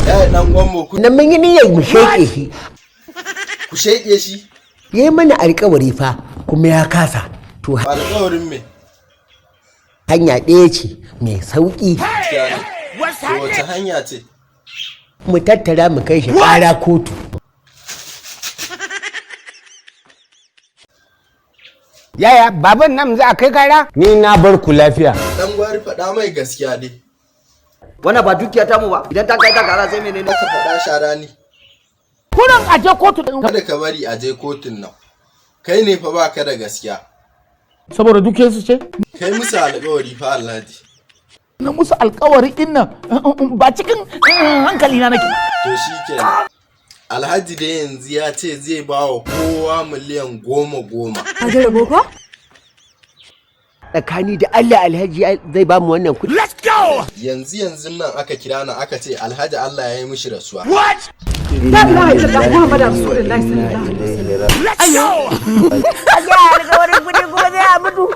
Ya dan gwammo ku. Na mun yi niyyar mu sheke shi. Ku sheke shi? Yayi mana alƙawari fa kuma ya kasa. To alƙawarin me? Hanya ɗaya ce mai sauƙi. Wace hanya ce? Mu tattara mu kai shi ƙara kotu. Yaya baban nan za a kai kara? Ni na bar ku lafiya. Dan gwari faɗa mai gaskiya dai. Wannan ba dukiya ta mu ba. Idan ta kai ta kara sai menene? Ka faɗa shara ni. Kunan aje kotu din. Kada ka bari aje kotun nan. Kai ne fa baka da gaskiya. Saboda dukiyar su ce? Kai musu alƙawari fa Alhaji. Na musu alƙawari din nan ba cikin hankali na nake. To shikenan. Alhaji da yanzu ya ce zai ba wa kowa miliyan 10. Ka ga rabo ko? Tsakani da Allah Alhaji zai ba mu wannan kuɗi. Let's go! Yanzu nan aka kira ni aka ce Alhaji Allah ya yi mishi rasuwa. What? La ilaha illallah Muhammadu Rasulullahi sallallahu alaihi wasallam. Let's go! Kaga alƙawarin kuɗi kuma zai mutu.